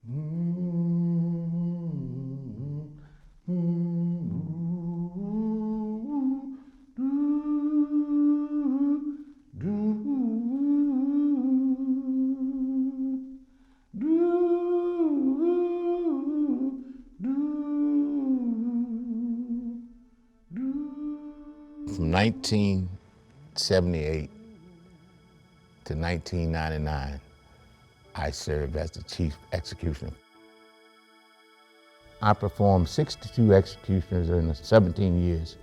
From 1978 to 1999, I served as the chief executioner. I performed 62 executions in 17 years.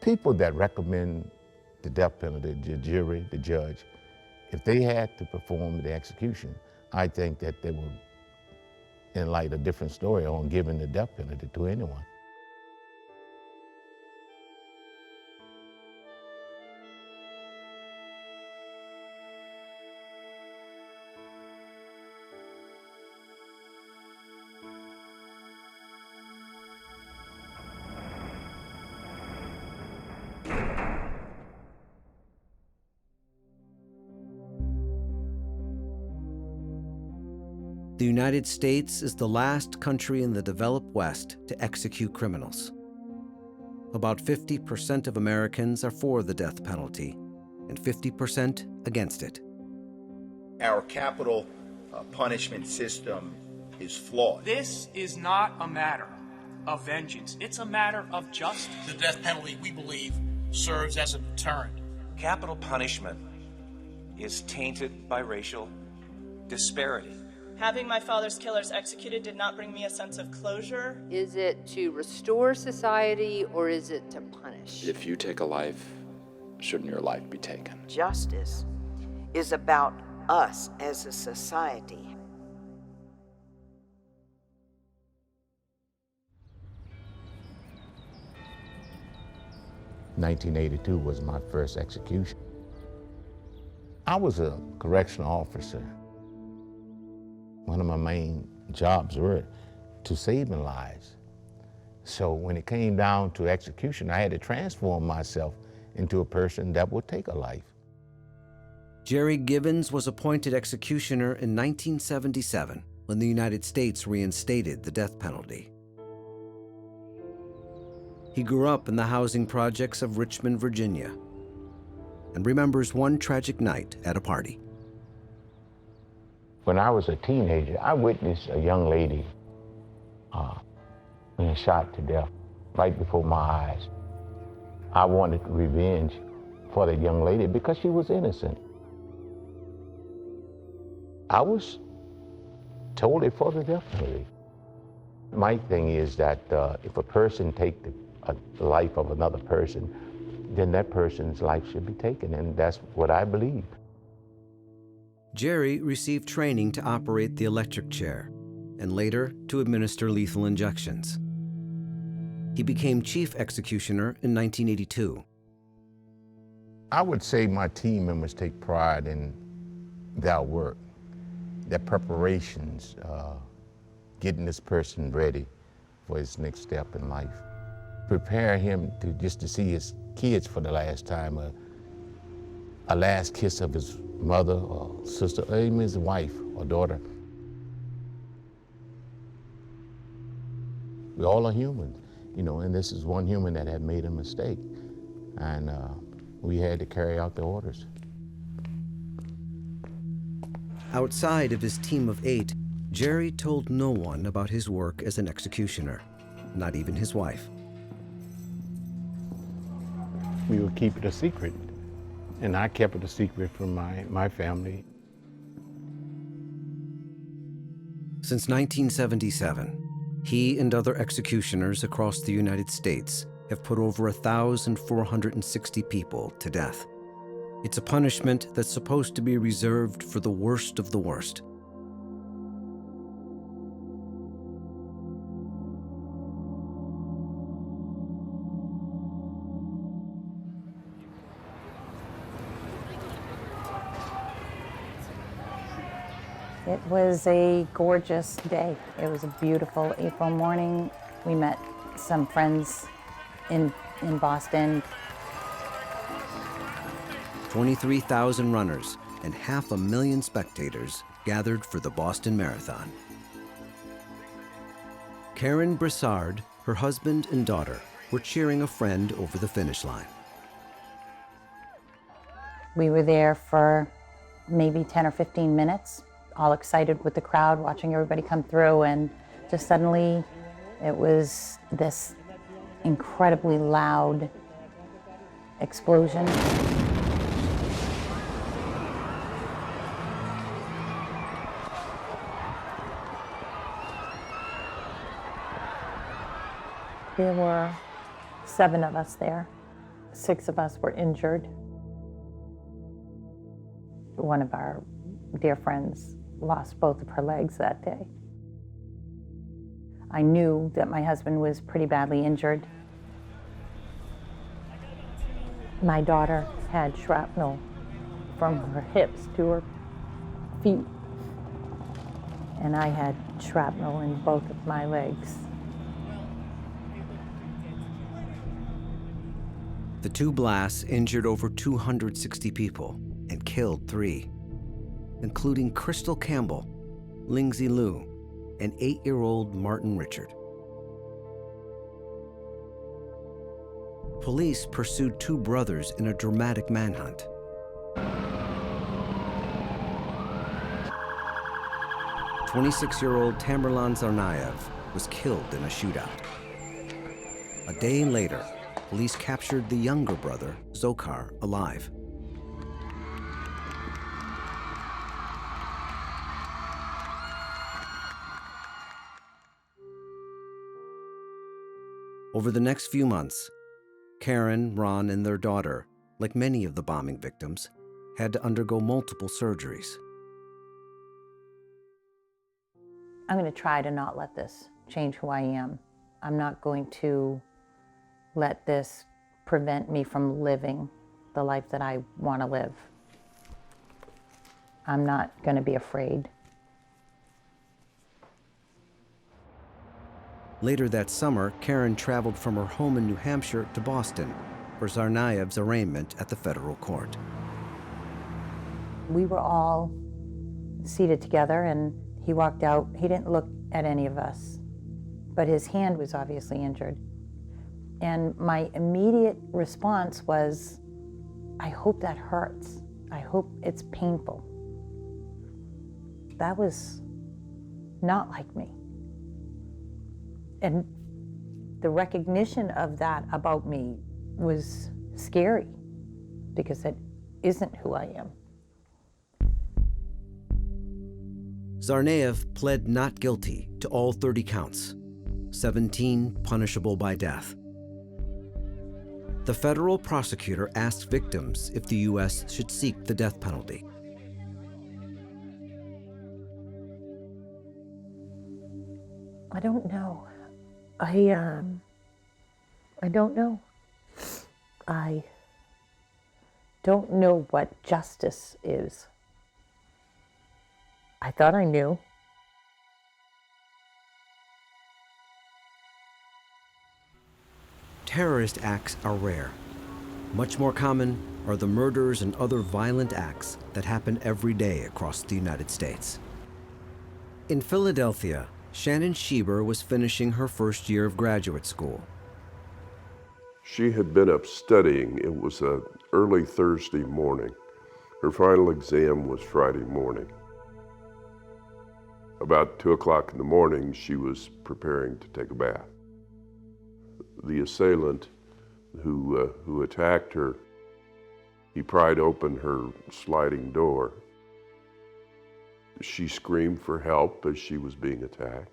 People that recommend the death penalty, the jury, the judge, if they had to perform the execution, I think that they would enlighten a different story on giving the death penalty to anyone. The United States is the last country in the developed West to execute criminals. About 50% of Americans are for the death penalty and 50% against it. Our capital punishment system is flawed. This is not a matter of vengeance. It's a matter of justice. The death penalty, we believe, serves as a deterrent. Capital punishment is tainted by racial disparity. Having my father's killers executed did not bring me a sense of closure. Is it to restore society or is it to punish? If you take a life, shouldn't your life be taken? Justice is about us as a society. (1982) was my first execution. I was a correctional officer. One of my main jobs were to saving lives. So when it came down to execution, I had to transform myself into a person that would take a life. Jerry Givens was appointed executioner in 1977 when the United States reinstated the death penalty. He grew up in the housing projects of Richmond, Virginia, and remembers one tragic night at a party. When I was a teenager, I witnessed a young lady being shot to death right before my eyes. I wanted revenge for that young lady because she was innocent. I was totally for the death penalty. My thing is that if a person takes the life of another person, then that person's life should be taken, and that's what I believe. Jerry received training to operate the electric chair and later to administer lethal injections. He became chief executioner in 1982. I would say my team members take pride in their work, their preparations, getting this person ready for his next step in life. Prepare him to see his kids for the last time, a last kiss of his mother or sister, or even his wife or daughter. We all are humans, and this is one human that had made a mistake, and we had to carry out the orders. Outside of his team of 8, Jerry told no one about his work as an executioner, not even his wife. We would keep it a secret, and I kept it a secret from my family. Since 1977, he and other executioners across the United States have put over 1,460 people to death. It's a punishment that's supposed to be reserved for the worst of the worst. It was a gorgeous day. It was a beautiful April morning. We met some friends in Boston. 23,000 runners and 500,000 spectators gathered for the Boston Marathon. Karen Broussard, her husband and daughter, were cheering a friend over the finish line. We were there for maybe 10 or 15 minutes, all excited with the crowd, watching everybody come through, and just suddenly it was this incredibly loud explosion. There were 7 of us there. 6 of us were injured. One of our dear friends lost both of her legs that day. I knew that my husband was pretty badly injured. My daughter had shrapnel from her hips to her feet, and I had shrapnel in both of my legs. The 2 blasts injured over 260 people and killed 3, including Crystal Campbell, Lingzi Liu, and 8-year-old Martin Richard. Police pursued 2 brothers in a dramatic manhunt. "26-year-old Tamerlan Tsarnaev was killed in a shootout. A day later, police captured the younger brother, Zokhar, alive. Over the next few months, Karen, Ron, and their daughter, like many of the bombing victims, had to undergo multiple surgeries. I'm going to try to not let this change who I am. I'm not going to let this prevent me from living the life that I want to live. I'm not going to be afraid. Later that summer, Karen traveled from her home in New Hampshire to Boston for Tsarnaev's arraignment at the federal court. We were all seated together, and he walked out. He didn't look at any of us, but his hand was obviously injured. And my immediate response was, I hope that hurts. I hope it's painful. That was not like me. And the recognition of that about me was scary, because that isn't who I am. Tsarnaev pled not guilty to all 30 counts, 17 punishable by death. The federal prosecutor asked victims if the U.S. should seek the death penalty. I don't know. I don't know. I don't know what justice is. I thought I knew. Terrorist acts are rare. Much more common are the murders and other violent acts that happen every day across the United States. In Philadelphia, Shannon Schieber was finishing her first year of graduate school. She had been up studying. It was an early Thursday morning. Her final exam was Friday morning. About 2 o'clock in the morning, she was preparing to take a bath. The assailant who attacked her, he pried open her sliding door. She screamed for help as she was being attacked.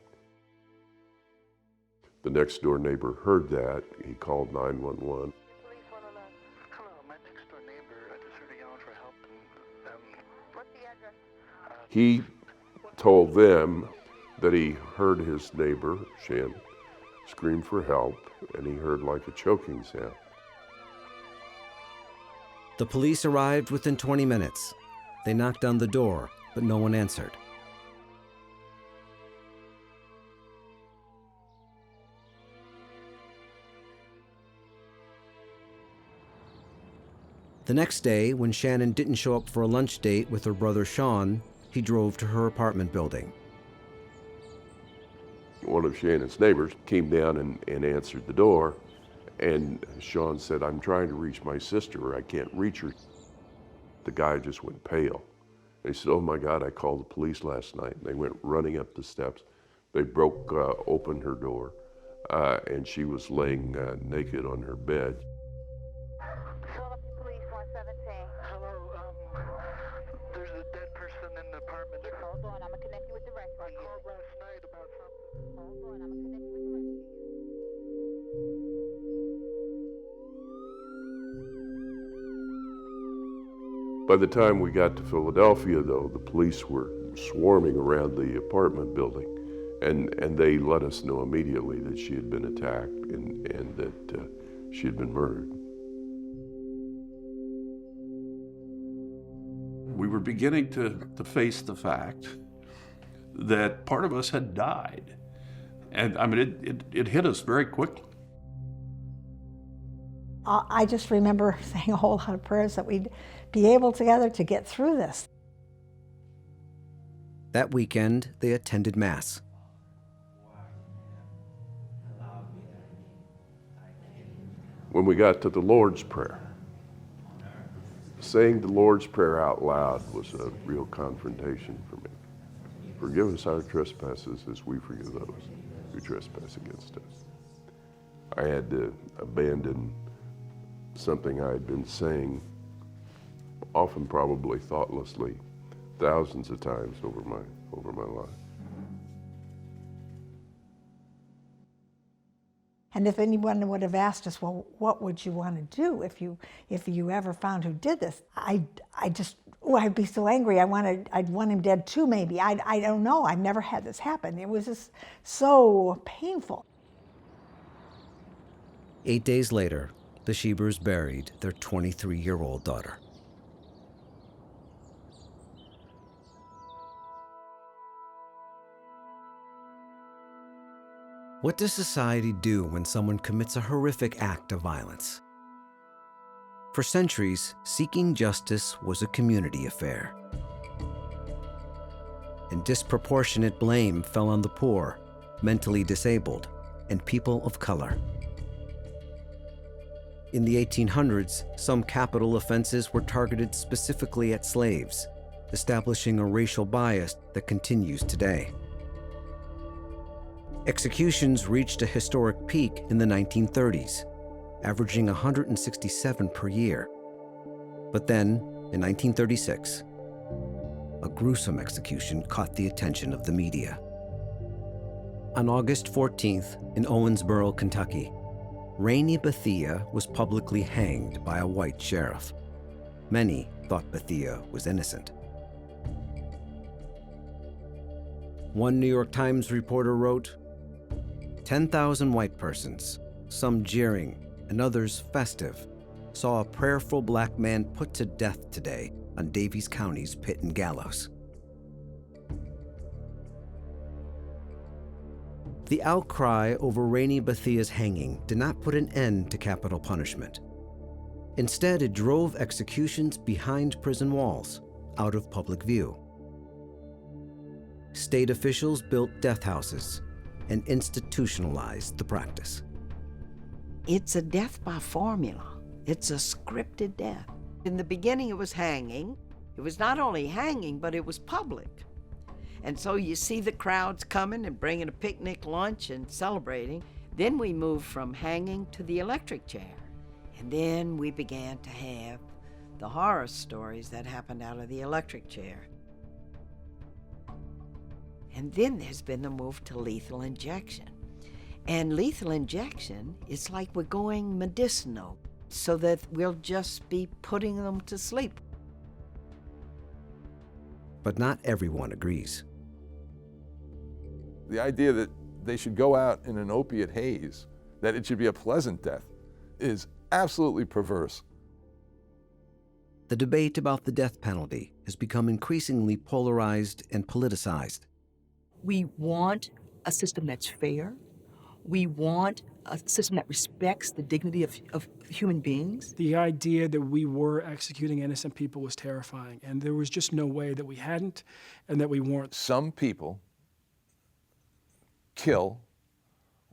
The next door neighbor heard that. He called 911. Hello, my next door neighbor just heard yelling for help. What's the address? He told them that he heard his neighbor, Shan, scream for help, and he heard like a choking sound. The police arrived within 20 minutes. They knocked on the door, but no one answered. The next day, when Shannon didn't show up for a lunch date with her brother Sean, he drove to her apartment building. One of Shannon's neighbors came down and answered the door, and Sean said, "I'm trying to reach my sister. I can't reach her." The guy just went pale. He said, "Oh my God, I called the police last night." They went running up the steps. They broke open her door, and she was laying naked on her bed. Police 117. Hello, there's a dead person in the apartment. Yes, hold on, I'm gonna connect you with the rescue. I called last night about something. Hold on, I'm gonna connect you with the rescue. By the time we got to Philadelphia, though, the police were swarming around the apartment building, and they let us know immediately that she had been attacked and that she had been murdered. We were beginning to face the fact that part of us had died. And I mean, it hit us very quickly. I just remember saying a whole lot of prayers that we'd be able together to get through this. That weekend, they attended Mass. When we got to the Lord's Prayer, saying the Lord's Prayer out loud was a real confrontation for me. Forgive us our trespasses as we forgive those who trespass against us. I had to abandon something I had been saying, often probably thoughtlessly, thousands of times over my life. And if anyone would have asked us, well, what would you want to do if you ever found who did this? I'd be so angry. I'd want him dead too, maybe. I don't know. I've never had this happen. It was just so painful. 8 days later, the Schiebers buried their 23-year-old daughter. What does society do when someone commits a horrific act of violence? For centuries, seeking justice was a community affair. And disproportionate blame fell on the poor, mentally disabled, and people of color. In the 1800s, some capital offenses were targeted specifically at slaves, establishing a racial bias that continues today. Executions reached a historic peak in the 1930s, averaging 167 per year. But then, in 1936, a gruesome execution caught the attention of the media. On August 14th, in Owensboro, Kentucky, Rainey Bethia was publicly hanged by a white sheriff. Many thought Bethia was innocent. One New York Times reporter wrote, 10,000 white persons, some jeering and others festive, saw a prayerful black man put to death today on Daviess County's Pit and Gallows. The outcry over Rainey Bethia's hanging did not put an end to capital punishment. Instead, it drove executions behind prison walls, out of public view. State officials built death houses and institutionalized the practice. It's a death by formula. It's a scripted death. In the beginning, it was hanging. It was not only hanging, but it was public. And so you see the crowds coming and bringing a picnic lunch and celebrating. Then we moved from hanging to the electric chair. And then we began to have the horror stories that happened out of the electric chair. And then there's been the move to lethal injection. And lethal injection is like we're going medicinal, so that we'll just be putting them to sleep. But not everyone agrees. The idea that they should go out in an opiate haze, that it should be a pleasant death, is absolutely perverse. The debate about the death penalty has become increasingly polarized and politicized. We want a system that's fair. We want a system that respects the dignity of human beings? The idea that we were executing innocent people was terrifying, and there was just no way that we hadn't and that we weren't. Some people kill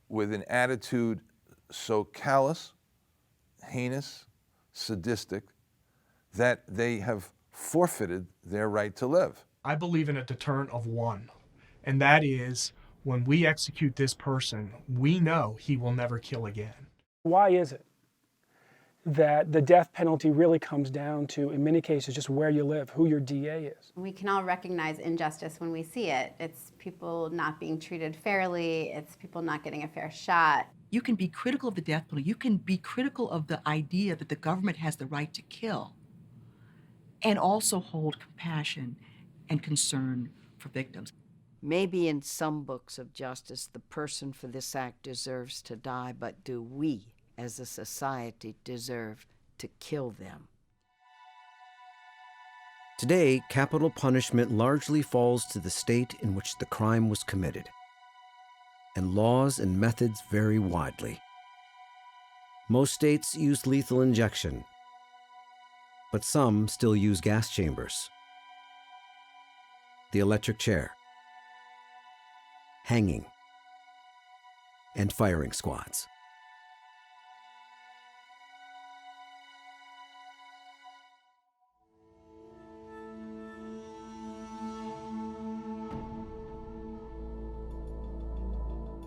with an attitude so callous, heinous, sadistic, that they have forfeited their right to live. I believe in a deterrent of one, and that is when we execute this person, we know he will never kill again. Why is it that the death penalty really comes down to, in many cases, just where you live, who your DA is? We can all recognize injustice when we see it. It's people not being treated fairly. It's people not getting a fair shot. You can be critical of the death penalty. You can be critical of the idea that the government has the right to kill, and also hold compassion and concern for victims. Maybe in some books of justice, the person for this act deserves to die, but do we, as a society, deserve to kill them? Today, capital punishment largely falls to the state in which the crime was committed, and laws and methods vary widely. Most states use lethal injection, but some still use gas chambers, the electric chair, hanging, and firing squads.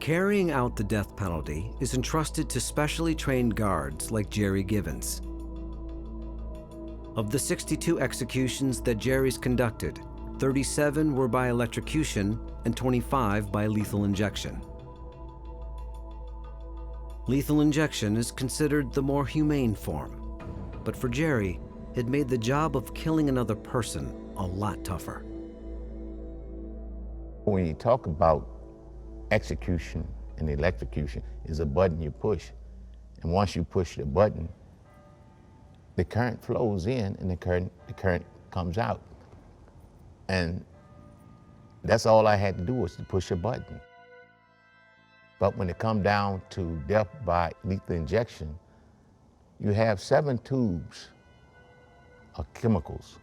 Carrying out the death penalty is entrusted to specially trained guards like Jerry Givens. Of the 62 executions that Jerry's conducted, 37 were by electrocution and 25 by lethal injection. Lethal injection is considered the more humane form, but for Jerry, it made the job of killing another person a lot tougher. When you talk about execution and electrocution, is a button you push. And once you push the button, the current flows in and the current comes out. And that's all I had to do was to push a button. But when it comes down to death by lethal injection, you have 7 tubes of chemicals.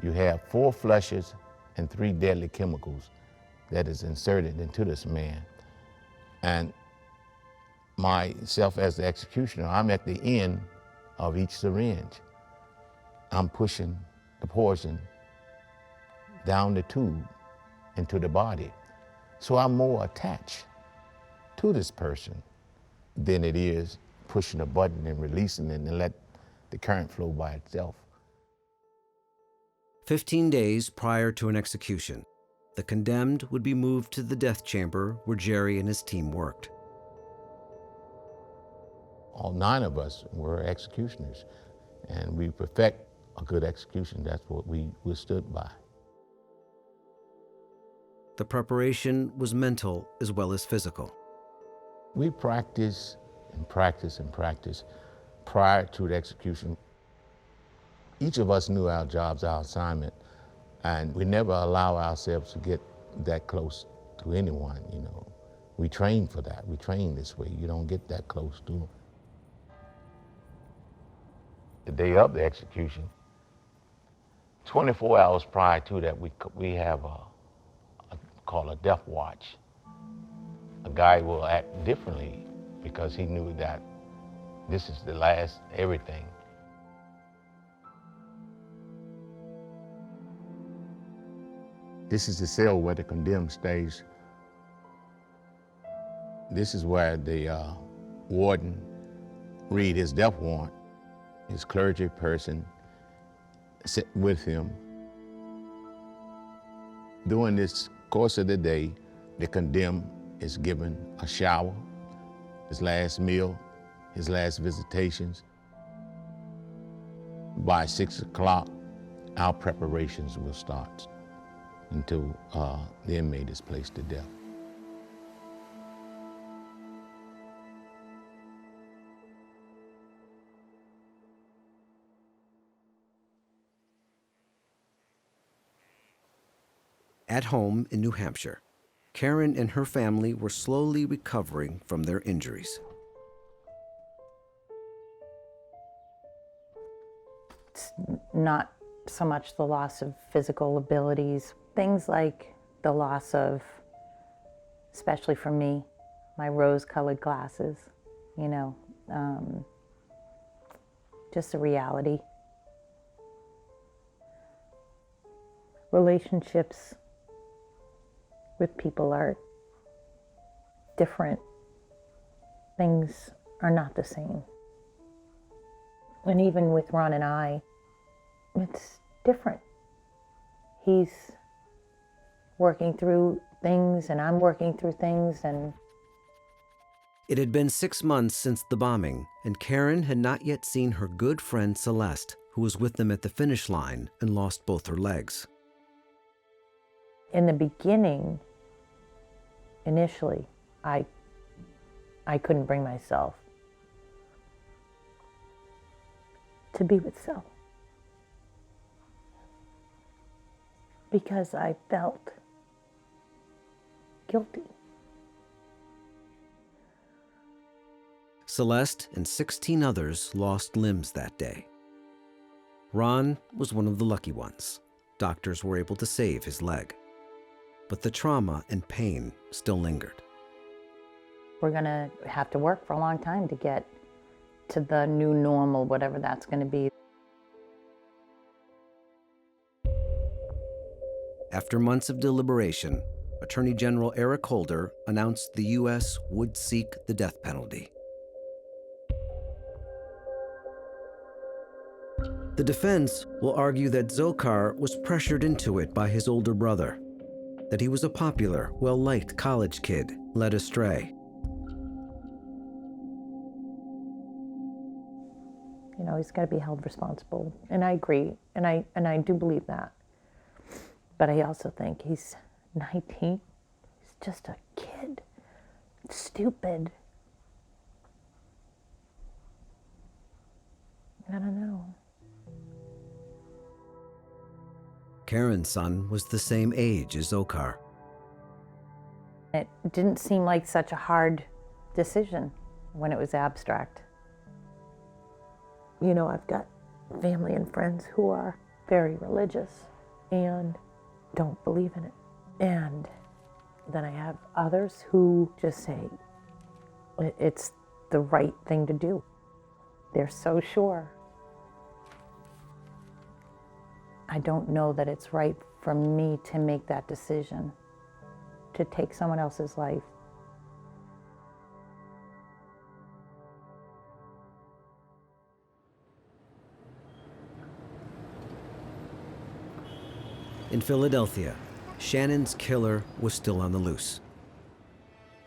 You have 4 flushes and 3 deadly chemicals that is inserted into this man. And myself as the executioner, I'm at the end of each syringe. I'm pushing the poison down the tube into the body. So I'm more attached to this person than it is pushing a button and releasing it and let the current flow by itself. 15 days prior to an execution, the condemned would be moved to the death chamber where Jerry and his team worked. All 9 of us were executioners, and we perfect a good execution. That's what we stood by. The preparation was mental as well as physical. We practice and practice and practice prior to the execution. Each of us knew our jobs, our assignment, and we never allow ourselves to get that close to anyone, you know. We train for that. We train this way. You don't get that close to them. The day of the execution, 24 hours prior to that, we have called a death watch. A guy will act differently because he knew that this is the last everything. This is the cell where the condemned stays. This is where the warden read his death warrant. His clergy person sit with him. During this course of the day, the condemned is given a shower, his last meal, his last visitations. By 6 o'clock, our preparations will start until the inmate is placed to death. At home in New Hampshire, Karen and her family were slowly recovering from their injuries. It's not so much the loss of physical abilities, things like the loss of, especially for me, my rose-colored glasses, you know, just a reality. Relationships with people are different. Things are not the same. And even with Ron and I, it's different. He's working through things and I'm working through things, and It had been 6 months since the bombing, and Karen had not yet seen her good friend Celeste, who was with them at the finish line and lost both her legs. in the beginning, initially, I couldn't bring myself to be with Sel, because I felt guilty. Celeste and 16 others lost limbs that day. Ron was one of the lucky ones. Doctors were able to save his leg. But the trauma and pain still lingered. We're gonna have to work for a long time to get to the new normal, whatever that's gonna be. After months of deliberation, Attorney General Eric Holder announced the U.S. would seek the death penalty. The defense will argue that Dzhokhar was pressured into it by his older brother, that he was a popular, well-liked college kid led astray. You know, he's got to be held responsible, and I agree, and I do believe that. But I also think he's 19. He's just a kid. Stupid. I don't know. Karen's son was the same age as Dzhokhar. It didn't seem like such a hard decision when it was abstract. You know, I've got family and friends who are very religious and don't believe in it. And then I have others who just say it's the right thing to do. They're so sure. I don't know that it's right for me to make that decision, to take someone else's life. In Philadelphia, Shannon's killer was still on the loose.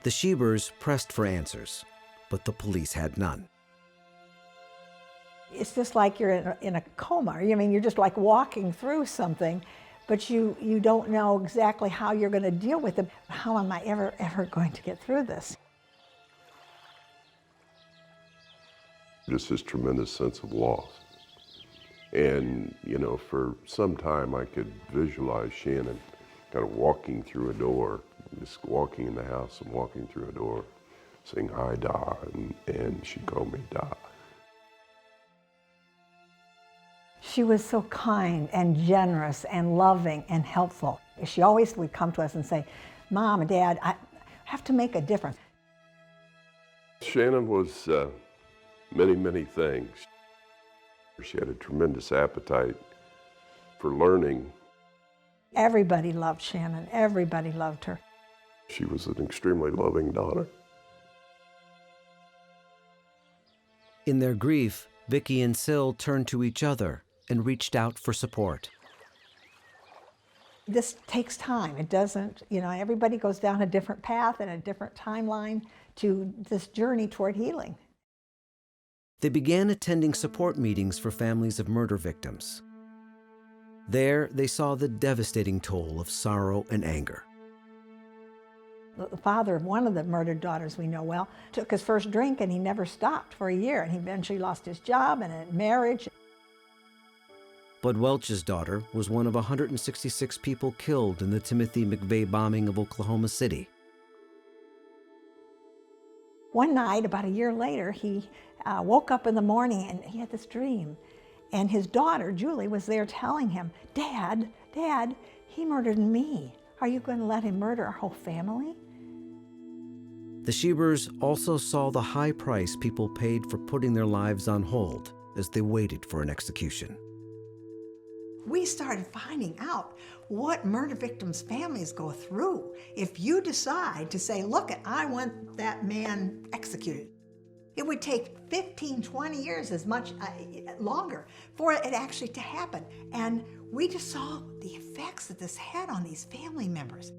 The Shebers pressed for answers, but the police had none. It's just like you're in a coma. I mean, you're just like walking through something, but you don't know exactly how you're going to deal with it. How am I ever going to get through this? Just this tremendous sense of loss. And, you know, for some time I could visualize Shannon kind of walking through a door, just walking in the house and walking through a door, saying, "Hi, Da," and she'd call me Da. She was so kind and generous and loving and helpful. She always would come to us and say, "Mom and Dad, I have to make a difference." Shannon was many, many things. She had a tremendous appetite for learning. Everybody loved Shannon. Everybody loved her. She was an extremely loving daughter. In their grief, Vicki and Syl turned to each other and reached out for support. This takes time. It doesn't, you know, everybody goes down a different path and a different timeline to this journey toward healing. They began attending support meetings for families of murder victims. There, they saw the devastating toll of sorrow and anger. The father of one of the murdered daughters we know well took his first drink and he never stopped for a year, and he eventually lost his job and a marriage. Bud Welch's daughter was one of 166 people killed in the Timothy McVeigh bombing of Oklahoma City. One night, about a year later, he woke up in the morning and he had this dream. And his daughter, Julie, was there telling him, Dad, he murdered me. Are you going to let him murder our whole family? The Schiebers also saw the high price people paid for putting their lives on hold as they waited for an execution. We started finding out what murder victims' families go through. If you decide to say, look, I want that man executed, it would take 15, 20 years, as much longer, for it actually to happen. And we just saw the effects that this had on these family members.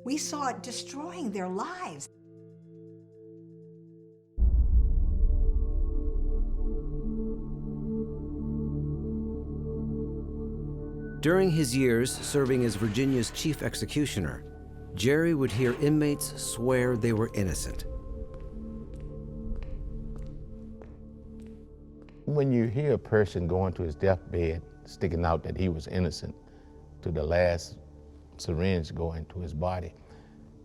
We saw it destroying their lives. During his years serving as Virginia's chief executioner, Jerry would hear inmates swear they were innocent. When you hear a person going to his deathbed, sticking out that he was innocent, to the last syringe going to his body,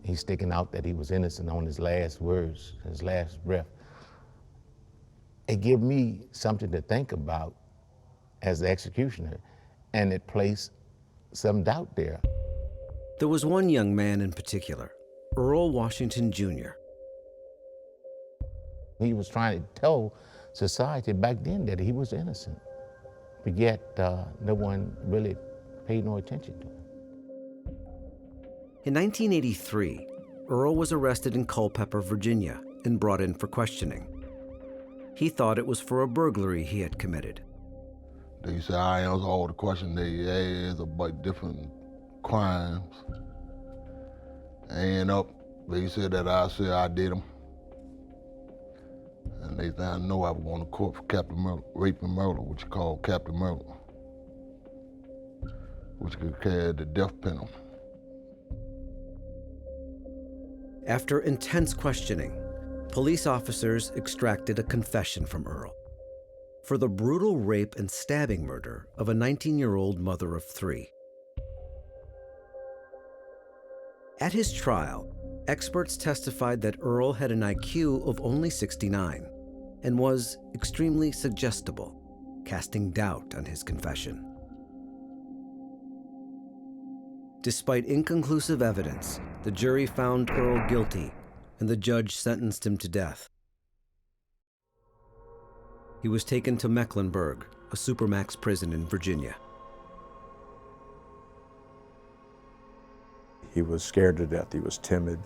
he's sticking out that he was innocent on his last words, his last breath. It gave me something to think about as the executioner, and it placed some doubt there. There was one young man in particular, Earl Washington, Jr. He was trying to tell society back then that he was innocent, but yet no one really paid no attention to him. In 1983, Earl was arrested in Culpeper, Virginia, and brought in for questioning. He thought it was for a burglary he had committed. They said I answer all the questions they asked about different crimes. And they said that I said I did them. And they said I know I was going to court for capital murder, rape and murder, which is called capital murder, which could carry the death penalty. After intense questioning, police officers extracted a confession from Earl for the brutal rape and stabbing murder of a 19-year-old mother of 3. At his trial, experts testified that Earl had an IQ of only 69 and was extremely suggestible, casting doubt on his confession. Despite inconclusive evidence, the jury found Earl guilty, and the judge sentenced him to death. He was taken to Mecklenburg, a supermax prison in Virginia. He was scared to death. He was timid.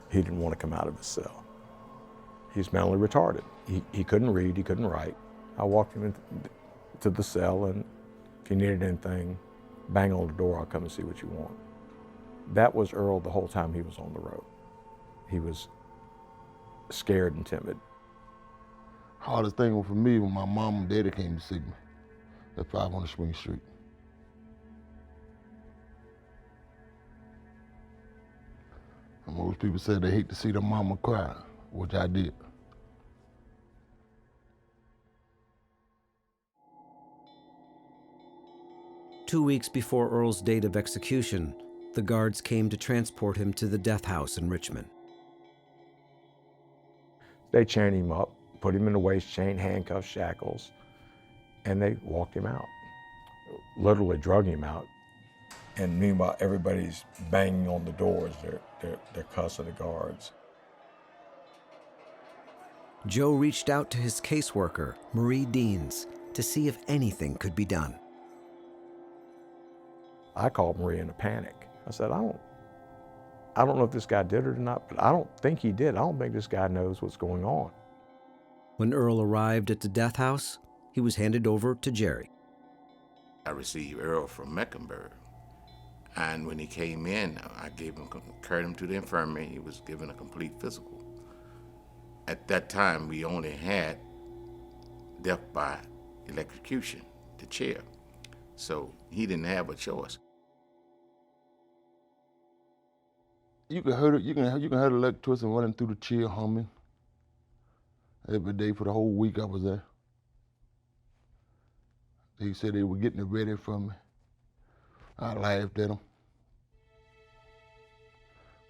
He didn't want to come out of his cell. He's mentally retarded. He couldn't read, he couldn't write. I walked him into the cell, and if you needed anything, bang on the door, I'll come and see what you want. That was Earl the whole time he was on the road. He was scared and timid. Hardest thing was for me when my mom and daddy came to see me at 500 Spring Street. And most people said they hate to see their mama cry, which I did. Two weeks before Earl's date of execution, the guards came to transport him to the death house in Richmond. They chained him up, put him in the waist chain, handcuffs, shackles, and they walked him out. Literally drug him out. And meanwhile, everybody's banging on the doors. They're cussing the guards. Joe reached out to his caseworker, Marie Deans, to see if anything could be done. I called Marie in a panic. I said, I don't know if this guy did it or not, but I don't think he did. I don't think this guy knows what's going on. When Earl arrived at the death house, he was handed over to Jerry. I received Earl from Mecklenburg. And when he came in, I carried him to the infirmary. He was given a complete physical. At that time, we only had death by electrocution, the chair. So he didn't have a choice. You can hear it. You can hear the electricity running through the chair, humming. Every day for the whole week I was there. He said they were getting it ready for me. I laughed at him.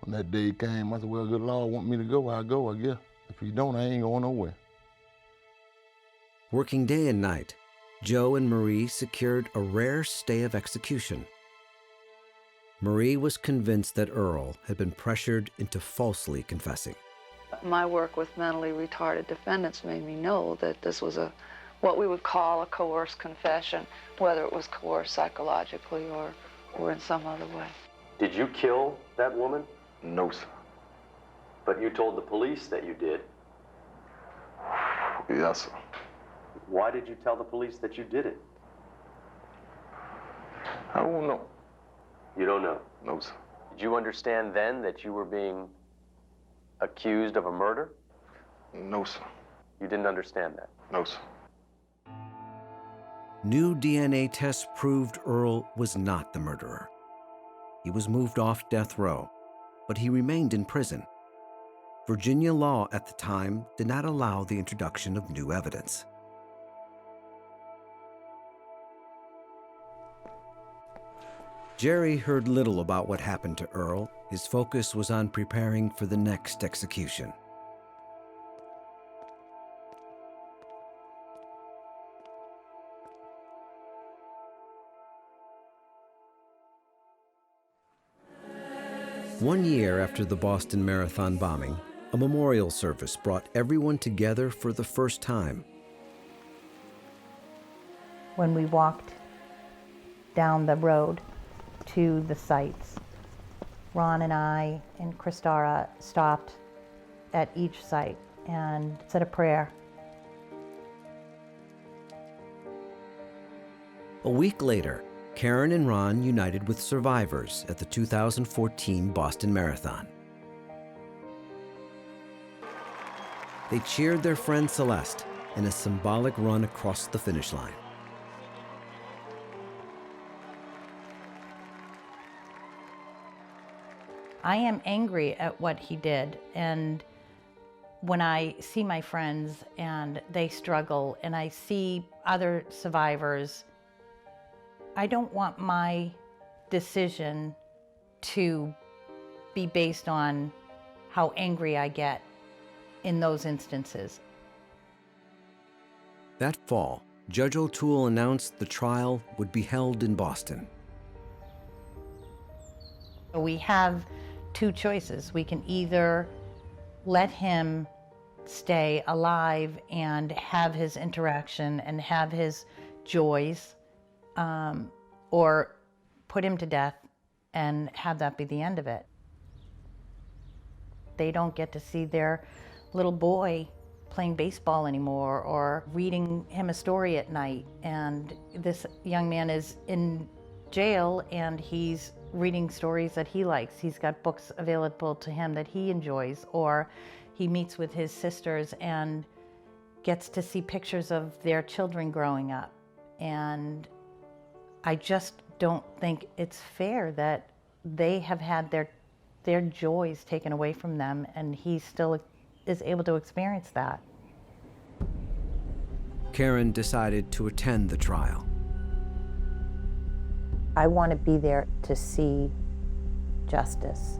When that day came, I said, well, good Lord want me to go, I'll go, I guess. If he don't, I ain't going nowhere. Working day and night, Joe and Marie secured a rare stay of execution. Marie was convinced that Earl had been pressured into falsely confessing. My work with mentally retarded defendants made me know that this was what we would call a coerced confession, whether it was coerced psychologically or in some other way. Did you kill that woman? No, sir. But you told the police that you did. Yes, sir. Why did you tell the police that you did it? I don't know. You don't know? No, sir. Did you understand then that you were being accused of a murder? No, sir. You didn't understand that? No, sir. New DNA tests proved Earl was not the murderer. He was moved off death row, but he remained in prison. Virginia law at the time did not allow the introduction of new evidence. Jerry heard little about what happened to Earl. His focus was on preparing for the next execution. One year after the Boston Marathon bombing, a memorial service brought everyone together for the first time. When we walked down the road to the sites, Ron and I and Christara stopped at each site and said a prayer. A week later, Karen and Ron united with survivors at the 2014 Boston Marathon. They cheered their friend Celeste in a symbolic run across the finish line. I am angry at what he did, and when I see my friends and they struggle and I see other survivors, I don't want my decision to be based on how angry I get in those instances. That fall, Judge O'Toole announced the trial would be held in Boston. We have two choices. We can either let him stay alive and have his interaction and have his joys, or put him to death and have that be the end of it. They don't get to see their little boy playing baseball anymore or reading him a story at night. And this young man is in jail and he's reading stories that he likes. He's got books available to him that he enjoys, or he meets with his sisters and gets to see pictures of their children growing up. And I just don't think it's fair that they have had their joys taken away from them, and he still is able to experience that. Karen decided to attend the trial. I want to be there to see justice.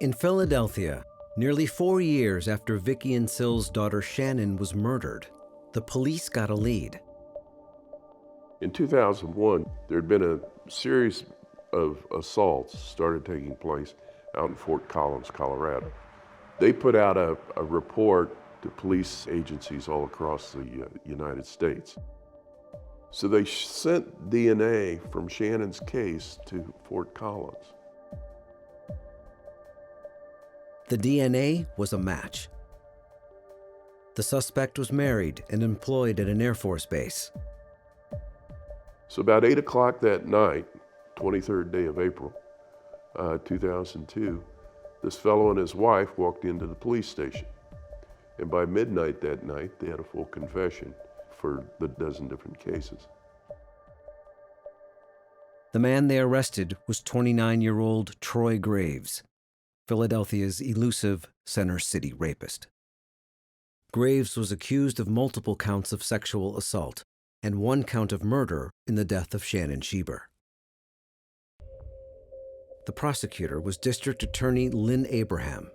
In Philadelphia, nearly 4 years after Vicki and Syl's daughter Shannon was murdered, the police got a lead. In 2001, there had been a series of assaults started taking place out in Fort Collins, Colorado. They put out a report to police agencies all across the United States. So they sent DNA from Shannon's case to Fort Collins. The DNA was a match. The suspect was married and employed at an Air Force base. So about 8 o'clock that night, 23rd day of April, 2002, this fellow and his wife walked into the police station. And by midnight that night, they had a full confession for the dozen different cases. The man they arrested was 29-year-old Troy Graves. Philadelphia's elusive Center City rapist. Graves was accused of multiple counts of sexual assault and 1 count of murder in the death of Shannon Schieber. The prosecutor was District Attorney Lynn Abraham.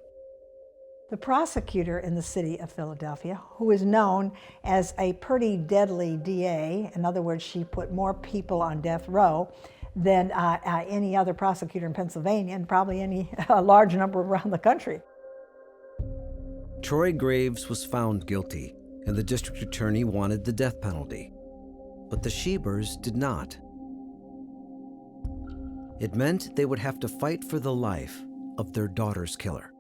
The prosecutor in the city of Philadelphia, who is known as a pretty deadly DA, in other words, she put more people on death row than any other prosecutor in Pennsylvania, and probably any large number around the country. Troy Graves was found guilty, and the district attorney wanted the death penalty. But the Schiebers did not. It meant they would have to fight for the life of their daughter's killer.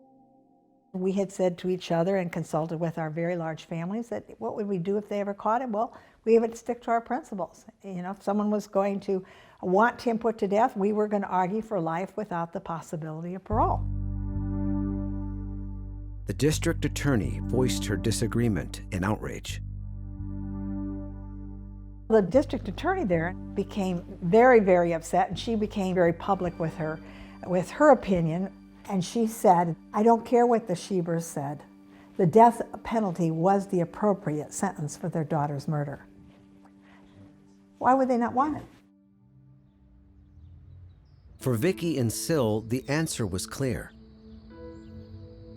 We had said to each other and consulted with our very large families that what would we do if they ever caught him? Well, we would stick to our principles. You know, if someone was going to want him put to death, we were going to argue for life without the possibility of parole. The district attorney voiced her disagreement in outrage. The district attorney there became very, very upset, and she became very public with her opinion. And she said, I don't care what the Schiebers said. The death penalty was the appropriate sentence for their daughter's murder. Why would they not want it? For Vicki and Syl, the answer was clear.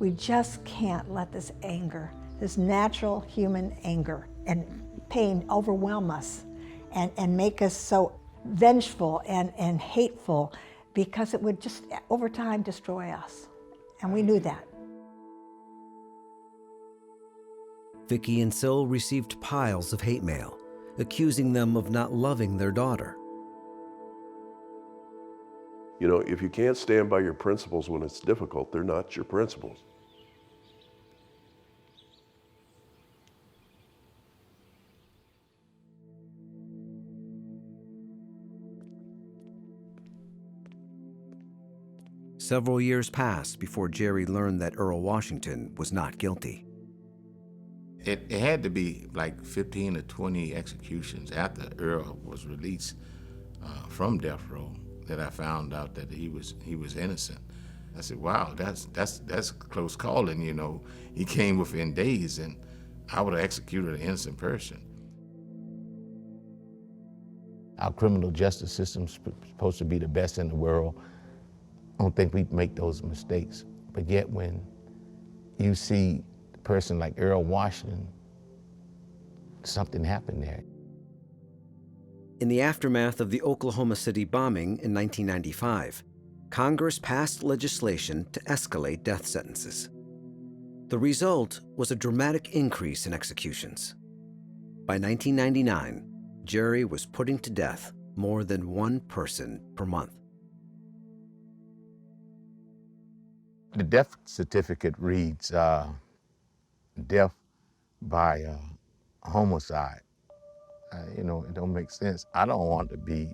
We just can't let this anger, this natural human anger and pain overwhelm us and make us so vengeful and hateful, because it would just, over time, destroy us. And we knew that. Vicki and Syl received piles of hate mail, accusing them of not loving their daughter. You know, if you can't stand by your principles when it's difficult, they're not your principles. Several years passed before Jerry learned that Earl Washington was not guilty. It had to be like 15 or 20 executions after Earl was released from death row that I found out that he was innocent. I said, wow, that's close calling, you know. He came within days, and I would have executed an innocent person. Our criminal justice system's supposed to be the best in the world. I don't think we make those mistakes. But yet when you see a person like Earl Washington, something happened there. In the aftermath of the Oklahoma City bombing in 1995, Congress passed legislation to escalate death sentences. The result was a dramatic increase in executions. By 1999, Jerry was putting to death more than 1 person per month. The death certificate reads death by homicide. You know, it don't make sense. I don't want to be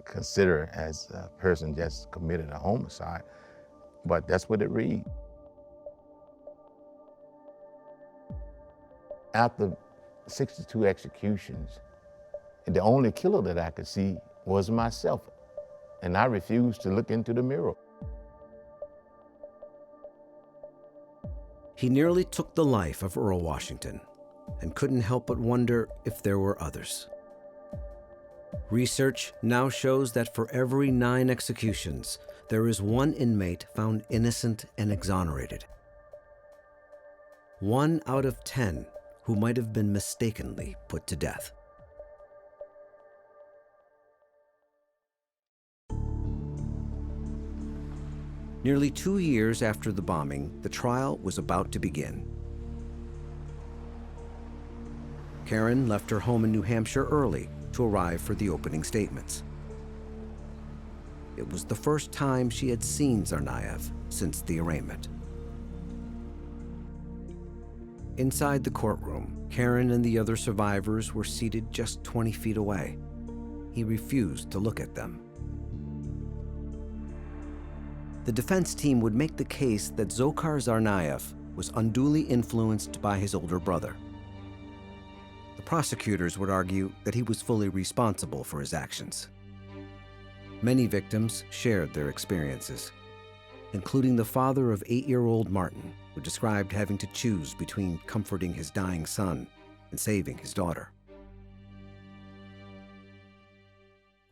considered as a person just committed a homicide, but that's what it reads. After 62 executions, the only killer that I could see was myself, and I refused to look into the mirror. He nearly took the life of Earl Washington and couldn't help but wonder if there were others. Research now shows that for every 9 executions, there is 1 inmate found innocent and exonerated. 1 out of 10 who might have been mistakenly put to death. Nearly 2 years after the bombing, the trial was about to begin. Karen left her home in New Hampshire early to arrive for the opening statements. It was the first time she had seen Tsarnaev since the arraignment. Inside the courtroom, Karen and the other survivors were seated just 20 feet away. He refused to look at them. The defense team would make the case that Dzhokhar Tsarnaev was unduly influenced by his older brother. The prosecutors would argue that he was fully responsible for his actions. Many victims shared their experiences. including the father of 8-year-old Martin, who described having to choose between comforting his dying son and saving his daughter.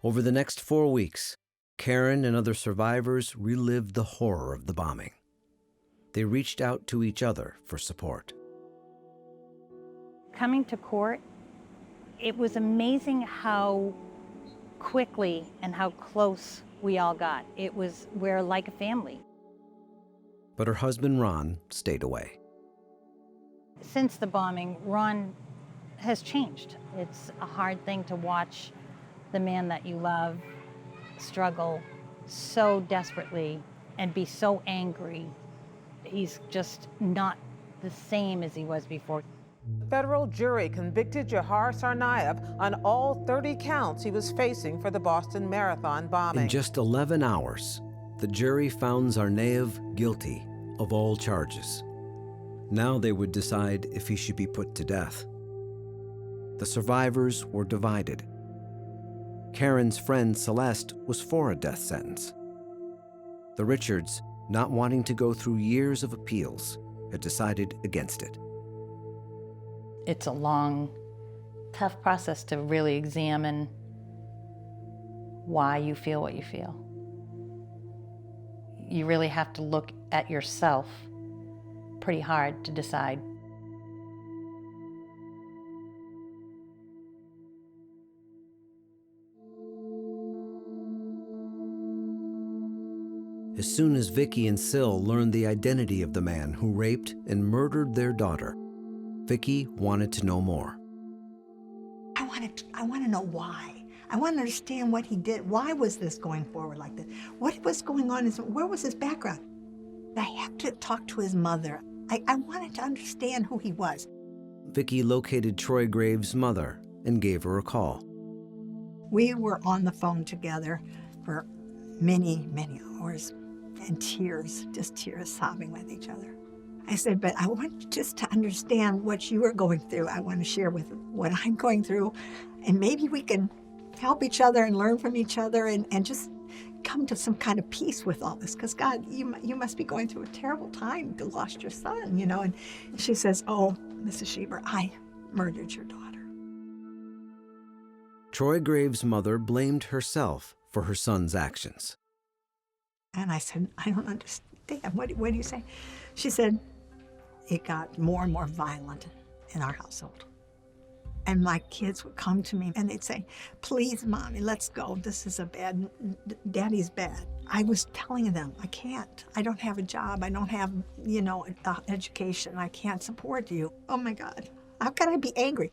Over the next 4 weeks, Karen and other survivors relived the horror of the bombing. They reached out to each other for support. Coming to court, it was amazing how quickly and how close we all got. We're like a family. But her husband, Ron, stayed away. Since the bombing, Ron has changed. It's a hard thing to watch the man that you love struggle so desperately and be so angry. He's just not the same as he was before. The federal jury convicted Jahar Tsarnaev on all 30 counts he was facing for the Boston Marathon bombing. In just 11 hours, the jury found Tsarnaev guilty of all charges. Now they would decide if he should be put to death. The survivors were divided. Karen's friend Celeste was for a death sentence. The Richards, not wanting to go through years of appeals, had decided against it. It's a long, tough process to really examine why you feel what you feel. You really have to look at yourself pretty hard to decide. As soon as Vicky and Syl learned the identity of the man who raped and murdered their daughter, Vicky wanted to know more. I want to know why. I want to understand what he did. Why was this going forward like this? What was going on? Where was his background? I have to talk to his mother. I wanted to understand who he was. Vicky located Troy Graves' mother and gave her a call. We were on the phone together for many, many hours, and tears, just tears, sobbing with each other. I said, but I want just to understand what you are going through. I want to share with what I'm going through, and maybe we can help each other and learn from each other and just come to some kind of peace with all this. Because God, you must be going through a terrible time. You lost your son, you know. And she says, oh, Mrs. Schieber, I murdered your daughter. Troy Graves' mother blamed herself for her son's actions. And I said, I don't understand. What do you say? She said, it got more and more violent in our household. And my kids would come to me and they'd say, please, Mommy, let's go. This is Daddy's bad. I was telling them, I can't. I don't have a job. I don't have, education. I can't support you. Oh my God, how can I be angry?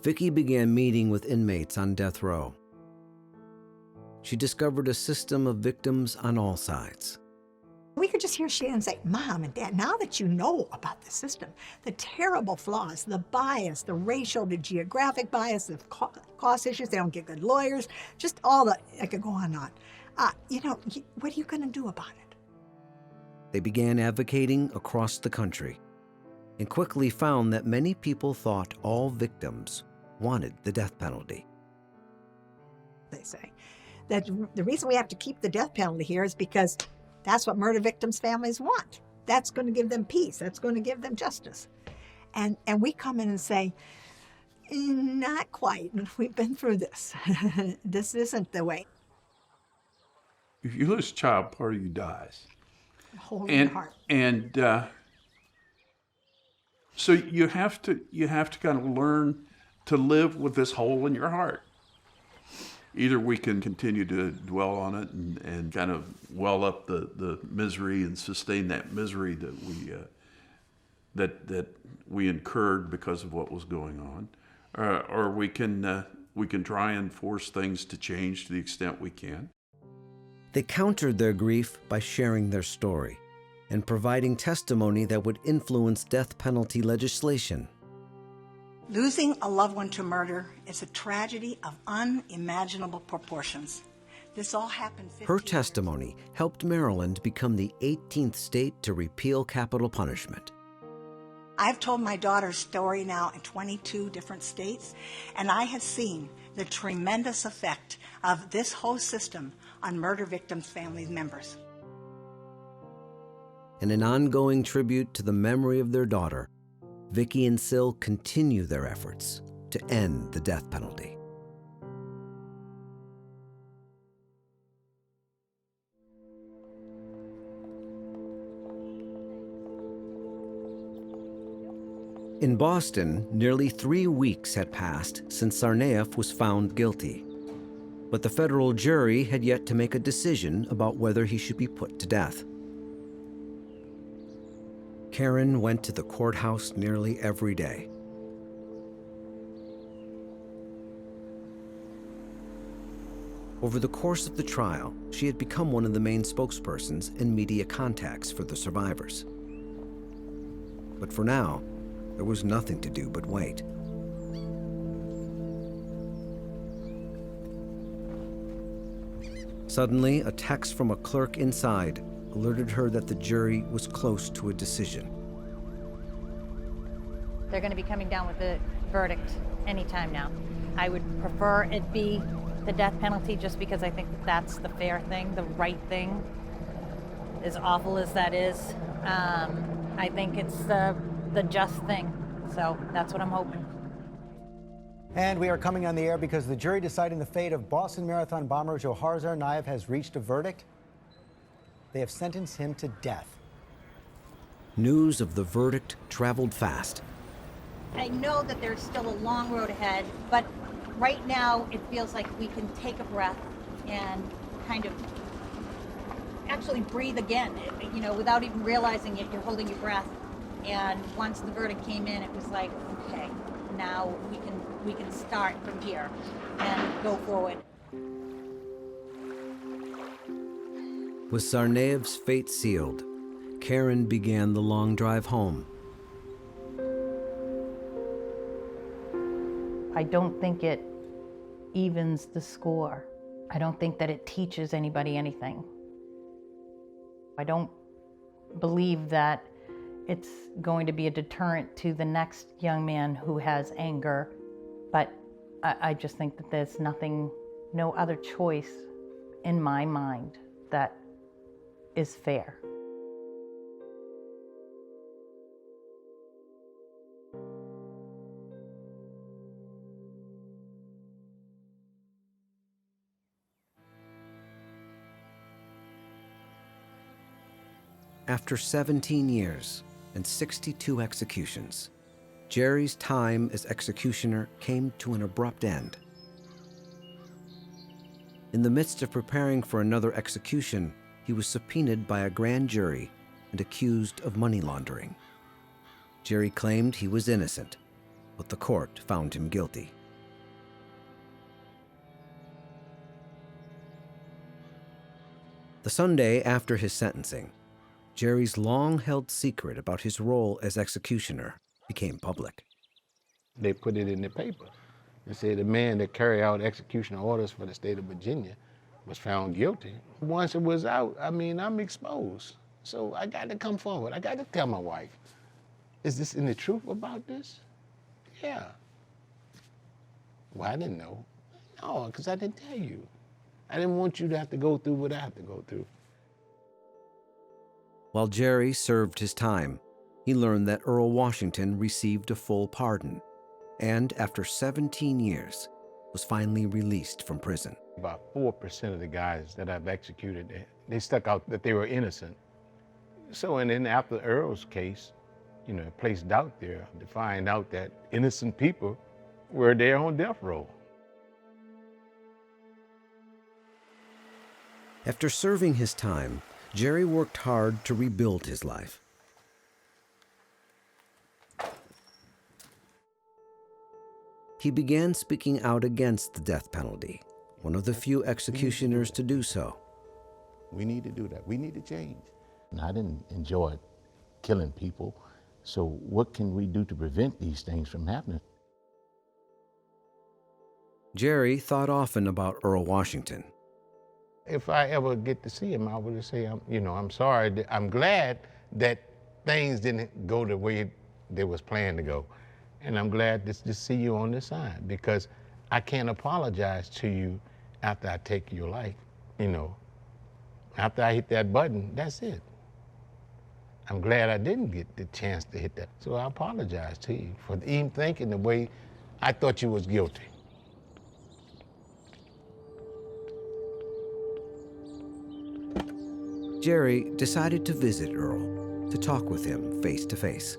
Vicky began meeting with inmates on death row. She discovered a system of victims on all sides. We could just hear Shannon say, Mom and Dad, now that you know about the system, the terrible flaws, the bias, the racial, the geographic bias, the cost issues, they don't get good lawyers, just all the, I could go on and on. What are you going to do about it? They began advocating across the country and quickly found that many people thought all victims wanted the death penalty. They say that the reason we have to keep the death penalty here is because that's what murder victims' families want. That's going to give them peace. That's going to give them justice. And we come in and say, not quite. We've been through this. This isn't the way. If you lose a child, part of you dies. Hold your heart. And so you have to kind of learn to live with this hole in your heart. Either we can continue to dwell on it and kind of well up the misery and sustain that misery that we incurred because of what was going on, or we can try and force things to change to the extent we can. They countered their grief by sharing their story and providing testimony that would influence death penalty legislation. Losing a loved one to murder is a tragedy of unimaginable proportions. This all happened 15 Her testimony helped Maryland become the 18th state to repeal capital punishment. I've told my daughter's story now in 22 different states, and I have seen the tremendous effect of this whole system on murder victims' family members. In an ongoing tribute to the memory of their daughter, Vicki and Syl continue their efforts to end the death penalty. In Boston, nearly 3 weeks had passed since Tsarnaev was found guilty. But the federal jury had yet to make a decision about whether he should be put to death. Karen went to the courthouse nearly every day. Over the course of the trial, she had become one of the main spokespersons and media contacts for the survivors. But for now, there was nothing to do but wait. Suddenly, a text from a clerk inside alerted her that the jury was close to a decision. They're going to be coming down with the verdict anytime now. I would prefer it be the death penalty just because I think that that's the fair thing, the right thing. As awful as that is, I think it's the just thing. So that's what I'm hoping. And we are coming on the air because the jury deciding the fate of Boston Marathon bomber Johar Tsarnaev has reached a verdict. They have sentenced him to death. News of the verdict traveled fast. I know that there's still a long road ahead, but right now it feels like we can take a breath and kind of actually breathe again, you know, without even realizing it. You're holding your breath. And once the verdict came in, it was like, okay, now we can start from here and go forward. With Tsarnaev's fate sealed, Karen began the long drive home. I don't think it evens the score. I don't think that it teaches anybody anything. I don't believe that it's going to be a deterrent to the next young man who has anger, but I just think that there's no other choice in my mind that is fair. After 17 years and 62 executions, Jerry's time as executioner came to an abrupt end. In the midst of preparing for another execution, he was subpoenaed by a grand jury and accused of money laundering. Jerry claimed he was innocent, but the court found him guilty. The Sunday after his sentencing, Jerry's long-held secret about his role as executioner became public. They put it in the paper. They said the man that carried out execution orders for the state of Virginia was found guilty. Once it was out, I mean, I'm exposed. So I got to come forward. I got to tell my wife, is this any truth about this? Yeah. Well, I didn't know. No, because I didn't tell you. I didn't want you to have to go through what I have to go through. While Jerry served his time, he learned that Earl Washington received a full pardon, and after 17 years, was finally released from prison. About 4% of the guys that I've executed, they stuck out that they were innocent. So, and then after Earl's case, you know, it placed doubt there to find out that innocent people were there on death row. After serving his time, Jerry worked hard to rebuild his life. He began speaking out against the death penalty, one of the few executioners to do so. We need to do that. We need to change. And I didn't enjoy killing people, so what can we do to prevent these things from happening? Jerry thought often about Earl Washington. If I ever get to see him, I would say, I'm sorry. I'm glad that things didn't go the way they was planned to go. And I'm glad to see you on this side, because I can't apologize to you after I take your life. You know, after I hit that button, that's it. I'm glad I didn't get the chance to hit that. So I apologize to you for even thinking the way I thought you was guilty. Jerry decided to visit Earl, to talk with him face to face.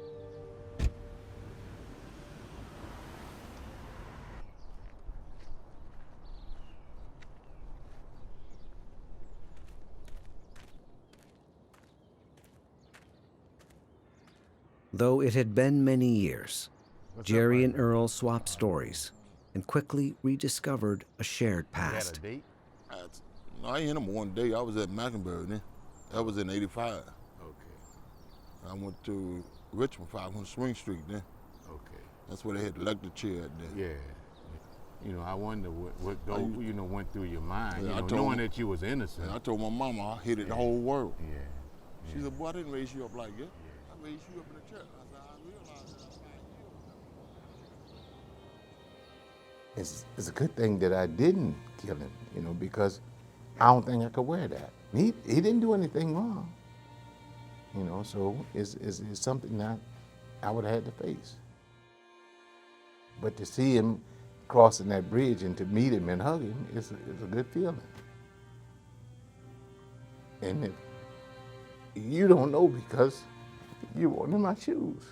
Though it had been many years, Jerry and Earl swapped stories and quickly rediscovered a shared past. I hit him one day. I was at Mackinbury then. That was in '85. Okay. I went to Richmond 500 Swing Street then. Okay. That's where they had the electric chair at then. Yeah. You know, I wonder what went through your mind, Yeah, knowing that you was innocent. Yeah, I told my mama I hit it the whole world. Yeah. She said, boy, I didn't raise you up like that. I raised you up in the church. I said, I realized that I'm It's a good thing that I didn't kill him, because I don't think I could wear that. He didn't do anything wrong, so it's something that I would have had to face. But to see him crossing that bridge and to meet him and hug him is a good feeling. And if you don't know because you weren't in my shoes.